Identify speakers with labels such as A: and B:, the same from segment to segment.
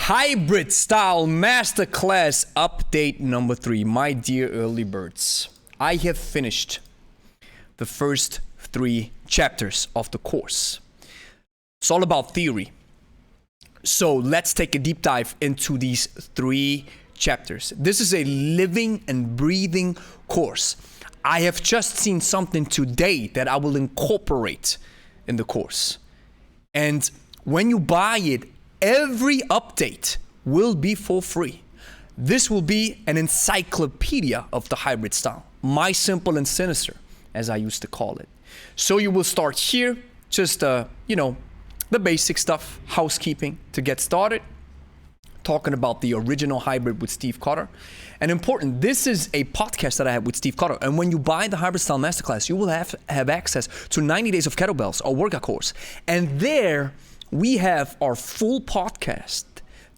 A: Hybrid Style Masterclass Update number 3. My dear early birds, I have finished the first 3 chapters of the course. It's all about theory. So let's take a deep dive into these 3 chapters. This is a living and breathing course. I have just seen something today that I will incorporate in the course. And when you buy it, every update will be for free. This will be an encyclopedia of the hybrid style. My simple and sinister, as I used to call it. So you will start here, just the basic stuff, housekeeping to get started. Talking about the original hybrid with Steve Cotter. And important, this is a podcast that I had with Steve Cotter. And when you buy the Hybrid Style Masterclass, you will have access to 90 days of kettlebells, our workout course. And there we have our full podcast,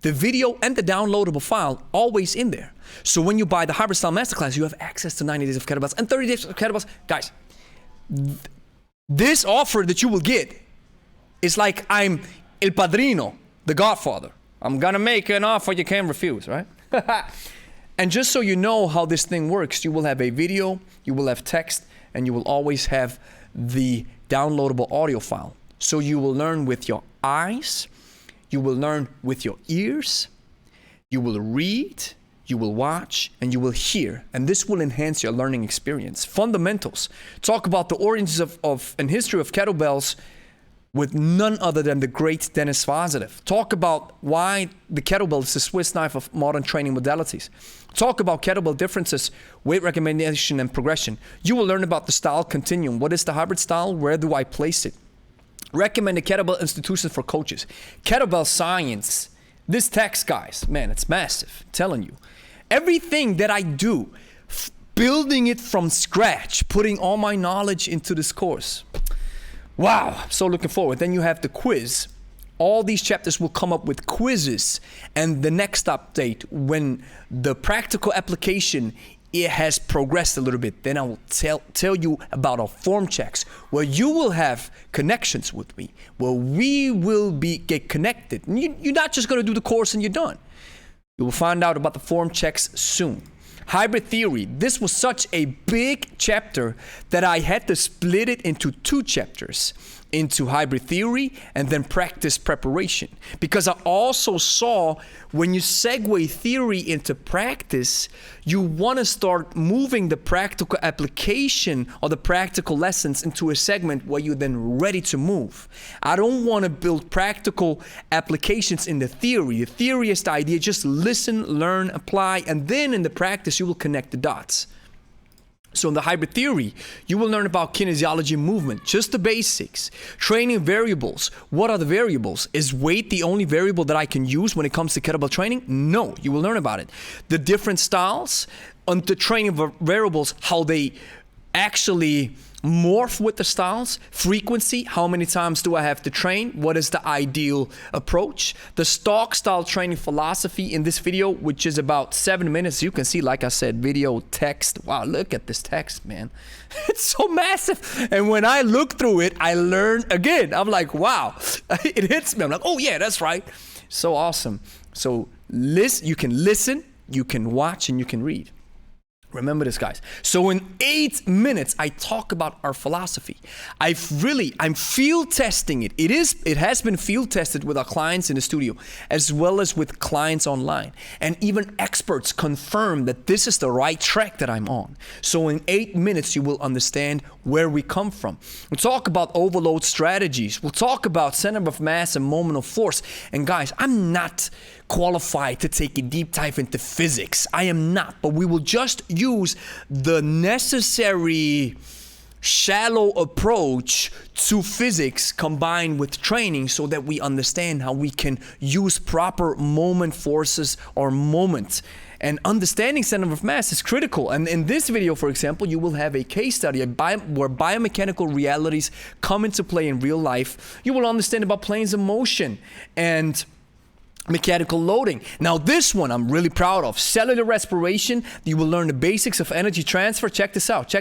A: the video and the downloadable file always in there. So when you buy the Hybrid Style Masterclass, you have access to 90 days of kettlebells and 30 days of kettlebells. Guys, this offer that you will get is like I'm El Padrino, the Godfather. I'm gonna make an offer you can't refuse, right? And just so you know how this thing works, you will have a video, you will have text, and you will always have the downloadable audio file. So you will learn with your eyes, you will learn with your ears, you will read, you will watch, and you will hear. And this will enhance your learning experience. Fundamentals. Talk about the origins of and history of kettlebells with none other than the great Dennis Vasedev. Talk about why the kettlebell is the Swiss knife of modern training modalities. Talk about kettlebell differences, weight recommendation, and progression. You will learn about the style continuum. What is the hybrid style? Where do I place it? Recommended kettlebell institutions for coaches. Kettlebell science. This text, guys, man, it's massive. I'm telling you. Everything that I do, building it from scratch, putting all my knowledge into this course. Wow, I'm so looking forward. Then you have the quiz. All these chapters will come up with quizzes. And the next update, when the practical application it has progressed a little bit, then I will tell you about our form checks, where you will have connections with me, where we will get connected. And you're not just going to do the course and you're done. You will find out about the form checks soon. Hybrid theory. This was such a big chapter that I had to split it into 2 chapters, into hybrid theory and then practice preparation. Because I also saw when you segue theory into practice, you want to start moving the practical application or the practical lessons into a segment where you're then ready to move. I don't want to build practical applications in the theory. The theory is the idea, just listen, learn, apply, and then in the practice you will connect the dots. So in the hybrid theory, you will learn about kinesiology, movement, just the basics. Training variables. What are the variables? Is weight the only variable that I can use when it comes to kettlebell training? No, you will learn about it. The different styles and the training variables, how they actually morph with the styles, frequency, how many times do I have to train, what is the ideal approach, the stock style training philosophy in this video, which is about 7 minutes. You can see, like I said, video, text. Wow, look at this text, man. It's so massive. And when I look through it, I learn again. I'm like, wow, it hits me. I'm like, oh yeah, that's right. So awesome. So you can listen, you can watch, and you can read. Remember this, guys. So in 8 minutes, I talk about our philosophy. I'm field testing it. It has been field tested with our clients in the studio, as well as with clients online. And even experts confirm that this is the right track that I'm on. So in 8 minutes, you will understand where we come from. We'll talk about overload strategies. We'll talk about center of mass and moment of force. And guys, I'm not qualified to take a deep dive into physics. I am not, but we will just use the necessary shallow approach to physics combined with training so that we understand how we can use proper moment forces or moment. And understanding center of mass is critical. And in this video, for example, you will have a case study where biomechanical realities come into play in real life. You will understand about planes of motion and mechanical loading. Now this one I'm really proud of. Cellular respiration. You will learn the basics of energy transfer. Check this out.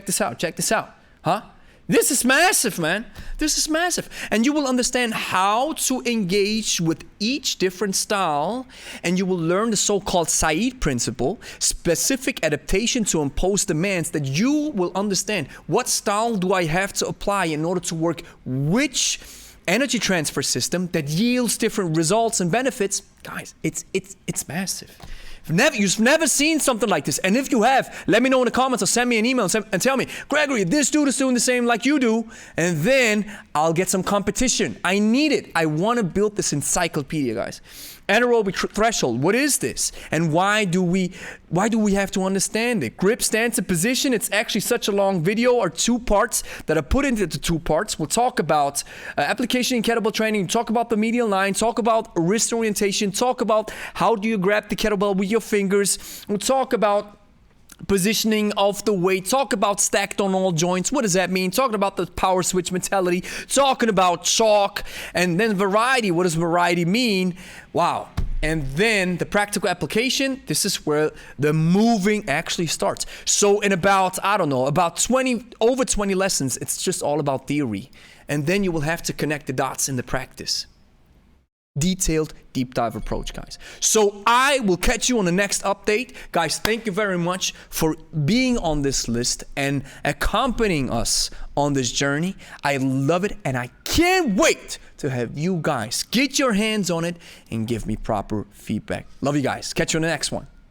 A: This is massive, man. This is massive. And you will understand how to engage with each different style, and you will learn the so-called Said principle, specific adaptation to impose demands, that you will understand what style do I have to apply in order to work which energy transfer system that yields different results and benefits. Guys, it's massive. You've never seen something like this. And if you have, let me know in the comments or send me an email and tell me, Gregory, this dude is doing the same like you do. And then I'll get some competition. I need it. I want to build this encyclopedia, guys. Anaerobic threshold, what is this? And why do we have to understand it? Grip, stance, and position, it's actually such a long video, or 2 parts that are put into the 2 parts. We'll talk about application in kettlebell training, talk about the medial line, talk about wrist orientation, talk about how do you grab the kettlebell with your fingers. We'll talk about positioning of the weight, talk about stacked on all joints. What does that mean? Talking about the power switch mentality, talking about chalk, and then variety. What does variety mean? Wow. And then the practical application, this is where the moving actually starts. So in about, I don't know, about over 20 lessons, it's just all about theory. And then you will have to connect the dots in the practice. Detailed deep dive approach, guys. So I will catch you on the next update. Guys, thank you very much for being on this list and accompanying us on this journey. I love it, and I can't wait to have you guys get your hands on it and give me proper feedback. Love you guys. Catch you on the next one.